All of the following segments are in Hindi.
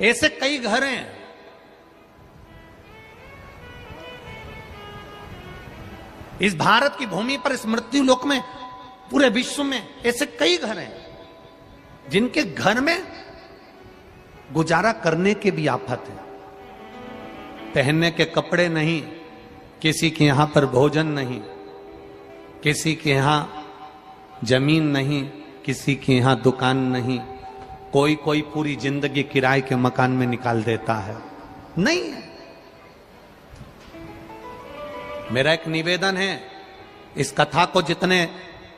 ऐसे कई घर हैं। इस भारत की भूमि पर, इस मृत्यु लोक में, पूरे विश्व में ऐसे कई घर हैं जिनके घर में गुजारा करने के भी आफत है। पहनने के कपड़े नहीं, किसी के यहां पर भोजन नहीं, किसी के यहां जमीन नहीं, किसी के यहां दुकान नहीं, कोई कोई पूरी जिंदगी किराए के मकान में निकाल देता है। नहीं है। मेरा एक निवेदन है, इस कथा को जितने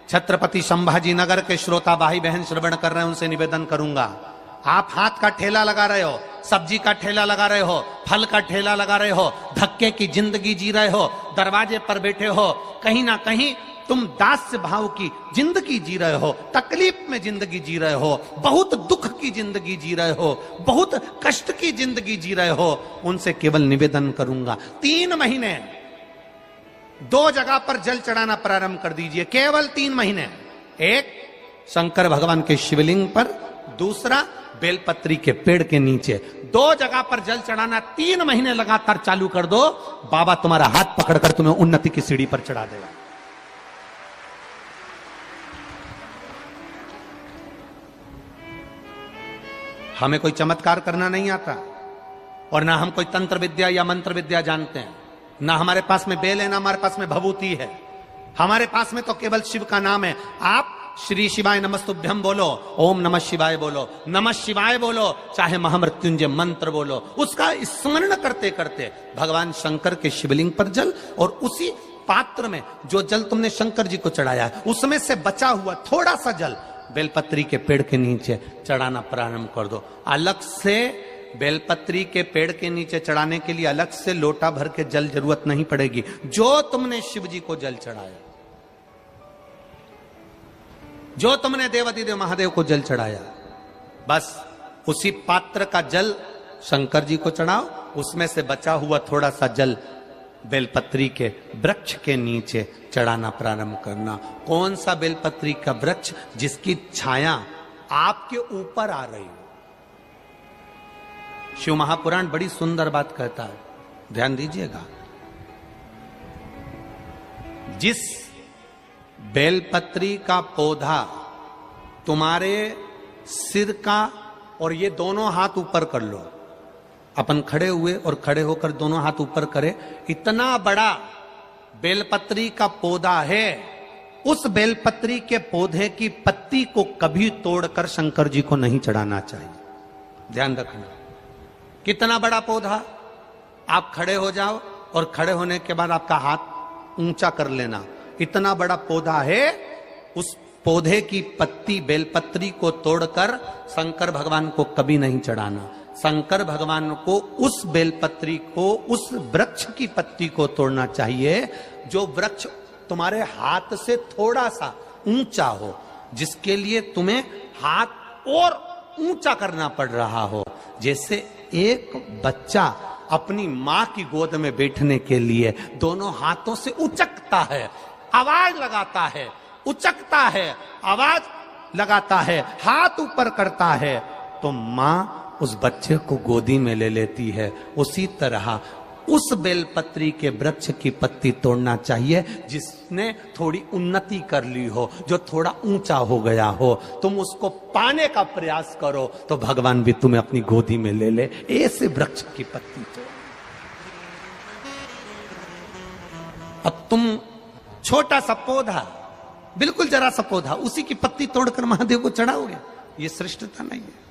छत्रपति संभाजी नगर के श्रोता भाई बहन श्रवण कर रहे हैं उनसे निवेदन करूंगा, आप हाथ का ठेला लगा रहे हो, सब्जी का ठेला लगा रहे हो, फल का ठेला लगा रहे हो, धक्के की जिंदगी जी रहे हो, दरवाजे पर बैठे हो, कहीं ना कहीं तुम दास्य भाव की जिंदगी जी रहे हो, तकलीफ में जिंदगी जी रहे हो, बहुत दुख की जिंदगी जी रहे हो, बहुत कष्ट की जिंदगी जी रहे हो, उनसे केवल निवेदन करूंगा 3 महीने 2 जगह पर जल चढ़ाना प्रारंभ कर दीजिए। केवल 3 महीने। एक शंकर भगवान के शिवलिंग पर, दूसरा बेलपत्री के पेड़ के नीचे। 2 जगह पर जल चढ़ाना 3 महीने लगातार चालू कर दो, बाबा तुम्हारा हाथ पकड़कर तुम्हें उन्नति की सीढ़ी पर चढ़ा देगा। हमें कोई चमत्कार करना नहीं आता और ना हम कोई तंत्र विद्या या मंत्र विद्या जानते हैं, ना हमारे पास में बेल है, ना हमारे पास में भभूति है। हमारे पास में तो केवल शिव का नाम है। आप श्री शिवाय नमस्तुभ्यम बोलो, ओम नमः शिवाय बोलो, नमः शिवाय बोलो, चाहे महामृत्युंजय मंत्र बोलो, उसका स्मरण करते करते भगवान शंकर के शिवलिंग पर जल, और उसी पात्र में जो जल तुमने शंकर जी को चढ़ाया है उसमें से बचा हुआ थोड़ा सा जल बेलपत्री के पेड़ के नीचे चढ़ाना प्रारंभ कर दो। अलग से बेलपत्री के पेड़ के नीचे चढ़ाने के लिए अलग से लोटा भर के जल जरूरत नहीं पड़ेगी। जो तुमने शिव जी को जल चढ़ाया, जो तुमने देवाधिदेव महादेव को जल चढ़ाया, बस उसी पात्र का जल शंकर जी को चढ़ाओ, उसमें से बचा हुआ थोड़ा सा जल बेलपत्री के वृक्ष के नीचे चढ़ाना प्रारंभ करना। कौन सा बेलपत्री का वृक्ष? जिसकी छाया आपके ऊपर आ रही हो। शिव महापुराण बड़ी सुंदर बात कहता है, ध्यान दीजिएगा। जिस बेलपत्री का पौधा तुम्हारे सिर का, और ये दोनों हाथ ऊपर कर लो, अपन खड़े हुए और खड़े होकर दोनों हाथ ऊपर करे, इतना बड़ा बेलपत्री का पौधा है, उस बेलपत्री के पौधे की पत्ती को कभी तोड़कर शंकर जी को नहीं चढ़ाना चाहिए। ध्यान रखना। कितना बड़ा पौधा। आप खड़े हो जाओ और खड़े होने के बाद आपका हाथ ऊंचा कर लेना। इतना बड़ा पौधा है, उस पौधे की पत्ती बेलपत्री को तोड़कर शंकर भगवान को कभी नहीं चढ़ाना। शंकर भगवान को उस बेलपत्री को, उस वृक्ष की पत्ती को तोड़ना चाहिए जो वृक्ष तुम्हारे हाथ से थोड़ा सा ऊंचा हो, जिसके लिए तुम्हें हाथ और ऊंचा करना पड़ रहा हो। जैसे एक बच्चा अपनी मां की गोद में बैठने के लिए दोनों हाथों से उचकता है, आवाज लगाता है, उचकता है, आवाज लगाता है, हाथ ऊपर करता है, तो मां उस बच्चे को गोदी में ले लेती है। उसी तरह उस बेलपत्री के वृक्ष की पत्ती तोड़ना चाहिए जिसने थोड़ी उन्नति कर ली हो, जो थोड़ा ऊंचा हो गया हो। तुम उसको पाने का प्रयास करो तो भगवान भी तुम्हें अपनी गोदी में ले ले। ऐसे वृक्ष की पत्ती तोड़। अब तुम छोटा सा पौधा, बिल्कुल जरा सा पौधा, उसी की पत्ती तोड़कर महादेव को चढ़ाओगे, ये श्रेष्ठता नहीं है।